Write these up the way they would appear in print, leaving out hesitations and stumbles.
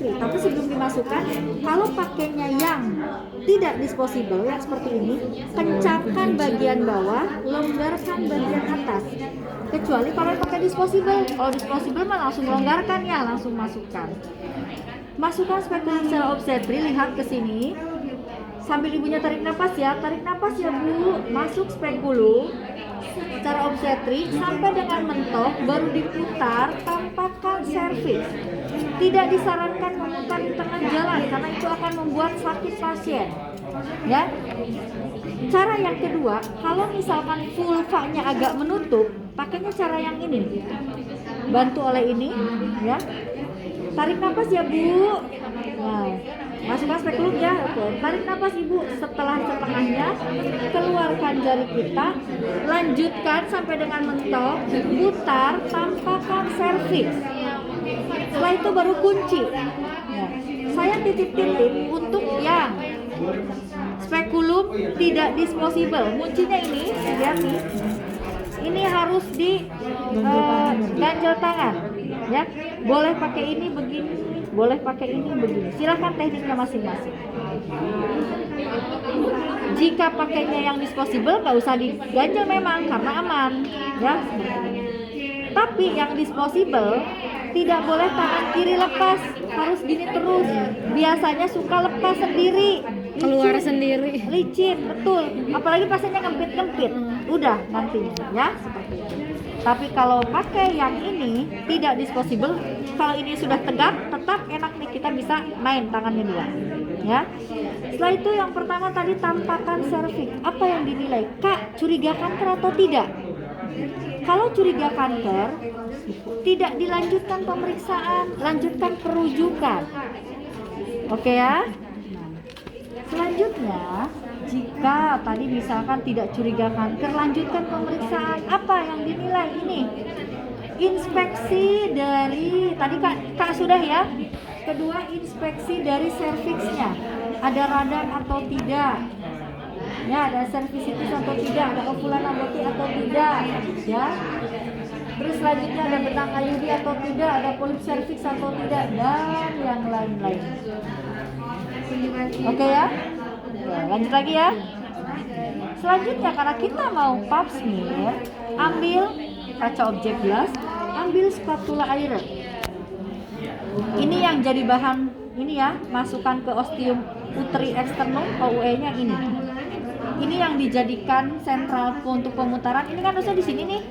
free. Tapi sebelum dimasukkan, kalau pakainya yang tidak disposable yang seperti ini, kencangkan bagian bawah, longgarkan bagian atas. Kecuali kalau pakai disposable. Kalau disposable mah langsung longgarkan ya, langsung masukkan. Masukkan spekulum secara obstetri, lihat ke sini. Sambil ibunya tarik nafas ya Bu. Masuk spekulum secara obstetri sampai dengan mentok, baru diputar, tampakkan serviks. Tidak disarankan memutar di tengah jalan karena itu akan membuat sakit pasien. Ya. Cara yang kedua, kalau misalkan vulvanya agak menutup, pakainya cara yang ini. Bantu oleh ini, ya. Tarik nafas ya Bu. Nah, masukkan spekulum ya. Oke. Tarik nafas Ibu. Setelah setengahnya, keluarkan jari kita, lanjutkan sampai dengan mentok, putar, tampakkan serviks. Setelah itu baru kunci. Ya. Saya titip-titip untuk yang spekulum tidak disposable. Kuncinya ini, lihat nih. Ini harus di ganjel tangan, ya. Boleh pakai ini begini, boleh pakai ini begini. Silahkan tekniknya masing-masing. Jika pakainya yang disposable, nggak usah diganjel memang karena aman, ya. Tapi yang disposable tidak boleh tangan kiri lepas, harus gini terus. Biasanya suka lepas sendiri, keluar sendiri. Licin, betul. Apalagi pasiennya ngempit-ngempit. Udah nantinya ya seperti itu. Tapi kalau pakai yang ini tidak disposable, kalau ini sudah tegak, tetap enak nih, kita bisa main tangannya dua. Ya. Setelah itu yang pertama tadi tampakkan serviks. Apa yang dinilai? Kak, curiga kanker atau tidak? Kalau curiga kanker, tidak dilanjutkan pemeriksaan, lanjutkan perujukan. Oke ya. Selanjutnya, jika tadi misalkan tidak curiga kanker, lanjutkan pemeriksaan. Apa yang dinilai ini? Inspeksi dari tadi Kak sudah ya. Kedua, inspeksi dari serviksnya. Ada radang atau tidak? Ya, ada cervicitis atau tidak? Ada ovulan aboti atau tidak? Ya. Terus selanjutnya ada benang IUD atau tidak? Ada polip cervix atau tidak? Dan yang lain-lain. Oke ya. Lanjut lagi ya. Selanjutnya karena kita mau pap smear, ambil kaca objek gelas, ambil spatula air. Ini yang jadi bahan ini ya, masukkan ke ostium uteri externum, OUE-nya ini. Ini yang dijadikan sentral untuk pemutaran. Ini kan harusnya di sini nih.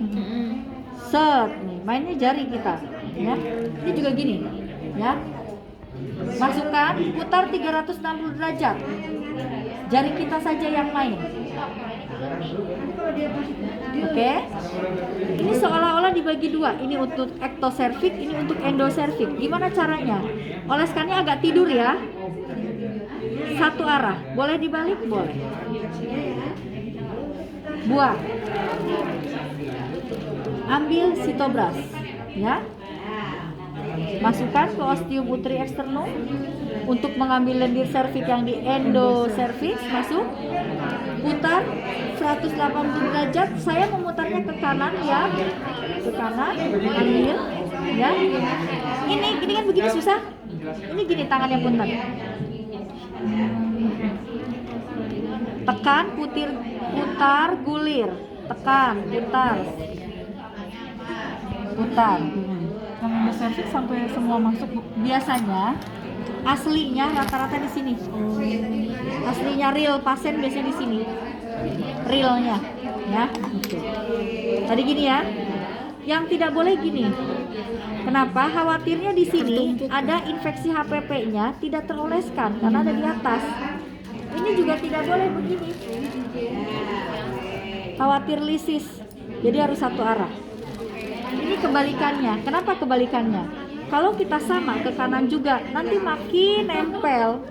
Set nih, mainnya jari kita, ya. Ini juga gini, ya. Masukkan, putar 360 derajat. Jari kita saja yang main. Oke. Ini seolah-olah dibagi dua. Ini untuk ectocervix, ini untuk endocervix. Gimana caranya? Oleskannya agak tidur ya. Satu arah. Boleh dibalik? Boleh. Buang. Ambil sitobras, ya. Masukkan ke ostium uteri externum untuk mengambil lendir serviks yang di endocervix. Masuk, putar 180 derajat. Saya memutarnya ke kanan ya, ke kanan. Ambil, ya. Ini kan begini susah. Ini gini tangannya punten. Tekan, putar, gulir. Tekan, putar. Yang endocervix sampai semua masuk. Biasanya aslinya rata-rata di sini. Aslinya real pasien biasanya di sini. Realnya, ya. Tadi gini ya. Yang tidak boleh gini. Kenapa? Khawatirnya di sini ada infeksi HPP-nya tidak teroleskan karena ada di atas. Ini juga tidak boleh begini. Khawatir lisis. Jadi harus satu arah. Ini kebalikannya. Kenapa kebalikannya? Kalau kita sama ke kanan juga, nanti makin nempel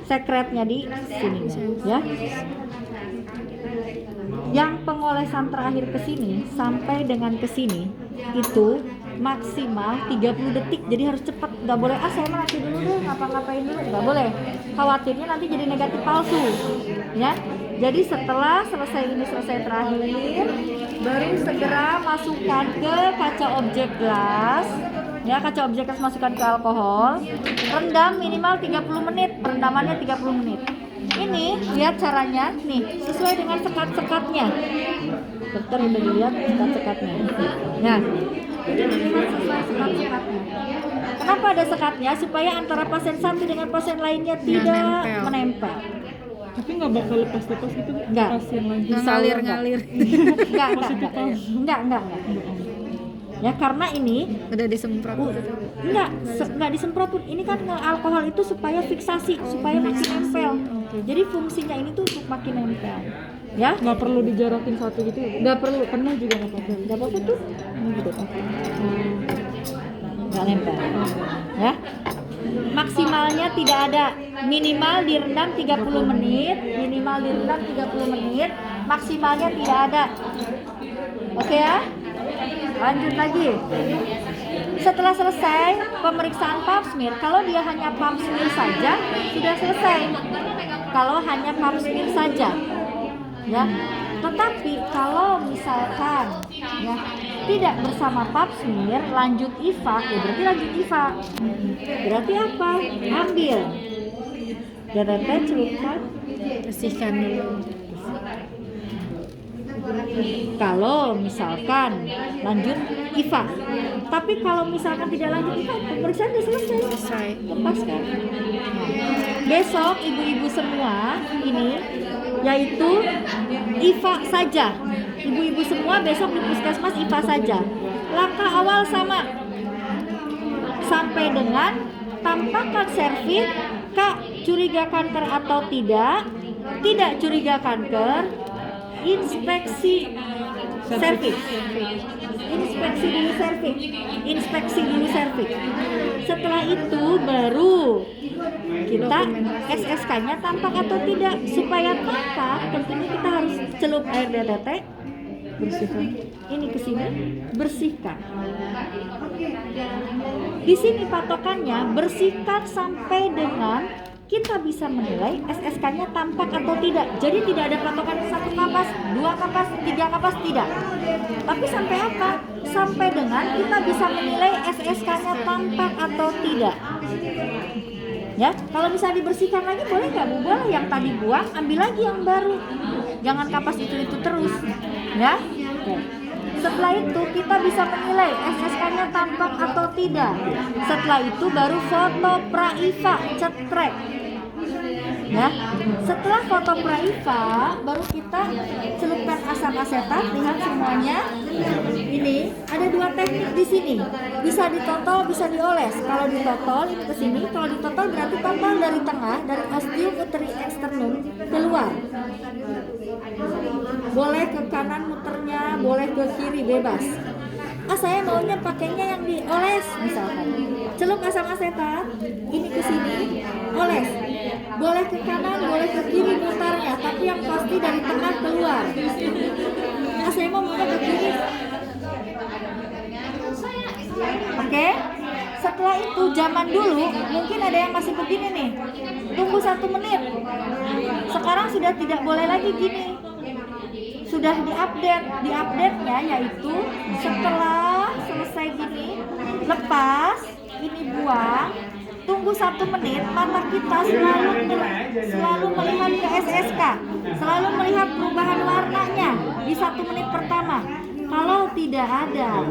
sekretnya di sini, ya. Yang pengolesan terakhir ke sini sampai dengan ke sini itu maksimal 30 detik. Jadi harus cepat, nggak boleh saya nanti dulu deh, ngapa-ngapain dulu, nggak boleh. Khawatirnya nanti jadi negatif palsu, ya. Jadi setelah selesai terakhir, baru segera masukkan ke kaca objek gelas, Ya, kaca objektif masukkan ke alkohol. Rendam minimal 30 menit, perendamannya 30 menit. Ini lihat caranya nih, sesuai dengan sekat-sekatnya. Dokter udah dilihat sekat-sekatnya. Nah, ini dilihat sesuai sekat-sekatnya. Kenapa ada sekatnya? Supaya antara pasien satu dengan pasien lainnya tidak menempel. Tapi nggak bakal lepas-lepas itu Nggak. pasien lagi. Ngalir-ngalir. Enggak. Ya, karena ini Udah disemprot. enggak disemprot pun. Ini kan alkohol itu supaya fiksasi, supaya makin nempel. Jadi fungsinya ini tuh untuk makin nempel. Ya, Nggak perlu dijarakin satu gitu. nggak perlu. Pernah juga nggak apa-apa. Nggak apa-apa tuh. Ini gitu. Nggak nempel. Ya. Maksimalnya tidak ada. Minimal direndam 30 menit, maksimalnya tidak ada. Oke ya? Lanjut lagi. Setelah selesai pemeriksaan pap smear, kalau dia hanya pap smear saja sudah selesai. Kalau hanya pap smear saja, ya. Tetapi kalau misalkan ya tidak bersama pap smear, lanjut IVA, ya berarti lanjut IVA. Berarti apa? Ambil DDT, celupkan, Bersihkan dulu. kalau misalkan lanjut IVA. Tapi kalau misalkan tidak lanjut IVA, pemeriksaan sudah selesai. Lepaskan. Besok ibu-ibu semua ini yaitu IVA saja. Ibu-ibu semua besok di puskesmas IVA saja. Langkah awal sama. Sampai dengan tampakkan servit, Kak, curiga kanker atau tidak curiga kanker, inspeksi serviks. Inspeksi dulu serviks. Setelah itu baru kita SSK-nya tampak atau tidak. Supaya tampak, tentunya kita harus celup air DDT, bersihkan. Ini ke sini, bersihkan. Di sini patokannya bersihkan sampai dengan kita bisa menilai SSK-nya tampak atau tidak. Jadi tidak ada patokan 1 kapas, 2 kapas, 3 kapas, tidak. Tapi sampai apa? Sampai dengan kita bisa menilai SSK-nya tampak atau tidak. Ya, kalau bisa dibersihkan lagi boleh nggak Bu? Boleh, yang tadi buang ambil lagi yang baru. Jangan kapas itu terus. Ya. Oke. Setelah itu kita bisa menilai SSK-nya tampak atau tidak. Setelah itu baru foto pra-IVA, cetrek. Ya, setelah foto pra-IVA baru kita celupkan asam asetat. Lihat semuanya. Ini ada 2 teknik di sini. Bisa ditotol, bisa dioles. Kalau ditotol ini ke sini, kalau ditotol berarti total dari tengah, dari ostium uteri externum keluar. Boleh ke kanan muternya, boleh ke kiri, bebas. Saya maunya pakainya yang dioles misalkan. Celup asam asetat, ini ke sini, oles. Boleh ke kanan, boleh ke kiri mutarnya, tapi yang pasti dari tengah keluar. Saya maunya ke kiri. Oke. Setelah itu zaman dulu mungkin ada yang masih begini nih. Tunggu 1 menit. Sekarang sudah tidak boleh lagi gini. Sudah diupdate-nya yaitu setelah selesai gini, lepas, ini buang, tunggu 1 menit, mata kita selalu melihat ke SSK, selalu melihat perubahan warnanya di 1 menit pertama. Kalau tidak ada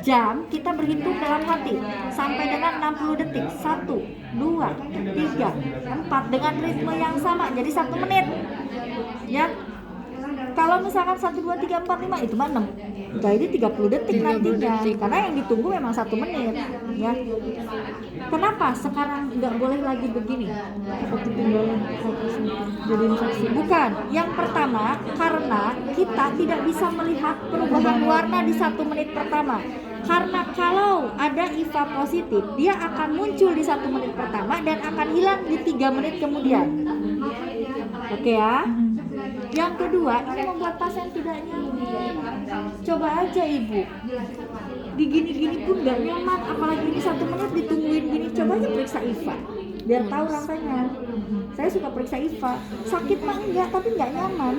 jam, kita berhitung dalam hati sampai dengan 60 detik. 1, 2, 3, 4 dengan ritme yang sama, jadi 1 menit. Ya. Kalau misalkan 1, 2, 3, 4, 5 itu mah 6. Jadi 30 detik nantinya. Karena yang ditunggu memang 1 menit, ya. Kenapa sekarang nggak boleh lagi begini? Ketinggalan jadi infeksi. Bukan. Yang pertama, karena kita tidak bisa melihat perubahan warna di 1 menit pertama. Karena kalau ada IVA positif, dia akan muncul di 1 menit pertama dan akan hilang di 3 menit kemudian. Oke ya. Yang kedua, ini membuat pasien tidak nyaman. Coba aja ibu, di gini-gini pun gak nyaman, apalagi ini 1 menit ditungguin gini. Coba aja periksa IVA, biar tahu rasanya. Saya suka periksa IVA, sakit mah enggak, tapi nggak nyaman.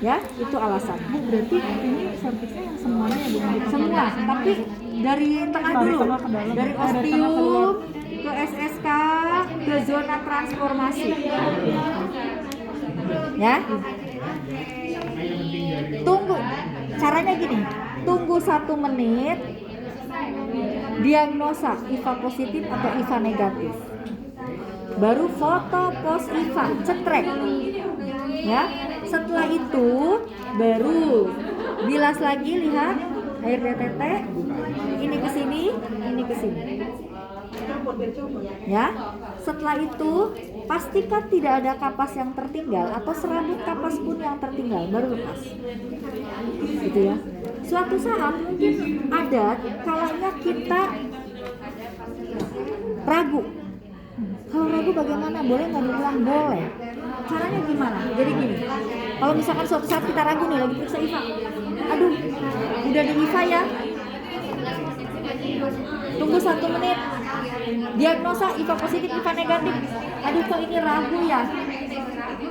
Ya, itu alasan. Bu, berarti ini servisnya yang semuanya ya, Bu? Semua, tapi dari tengah Dari dulu, tengah ke dalam. dari Oh, dari tengah ke luar. ostium ke SSK ke zona transformasi. Ya. Tunggu. Caranya gini. Tunggu 1 menit. Diagnosa IVA positif atau IVA negatif. Baru foto pos IVA, cetrek. Ya. Setelah itu baru bilas lagi, lihat air DTT. Ini ke sini, ini ke sini. Ya. Setelah itu pastikan tidak ada kapas yang tertinggal atau serabut kapas pun yang tertinggal, baru lepas. Gitu ya. Suatu saat mungkin ada kalanya kita ragu. Kalau ragu bagaimana? Boleh nggak diulang? Boleh. Caranya gimana? Jadi gini, kalau misalkan suatu saat kita ragu nih lagi periksa IVA, aduh, udah di IVA ya, tunggu 1 menit, diagnosa IVA positif, IVA negatif, aduh kok ini ragu ya,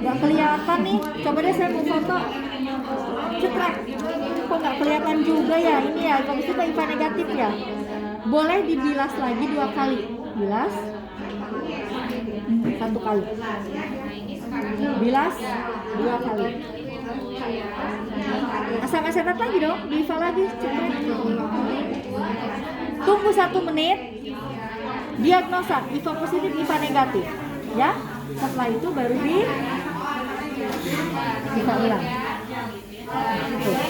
nggak kelihatan nih, coba deh saya mau foto, cetrek, kok nggak kelihatan juga ya, ini ya IVA positif, IVA negatif ya, boleh dibilas lagi 2 kali, bilas 1 kali, bilas 2 kali, asam asetat lagi dong, di IVA lagi, cetrek. Tunggu 1 menit, diagnosa IVA positif, IVA negatif, ya. Setelah itu baru di IVA ulang. Tuh.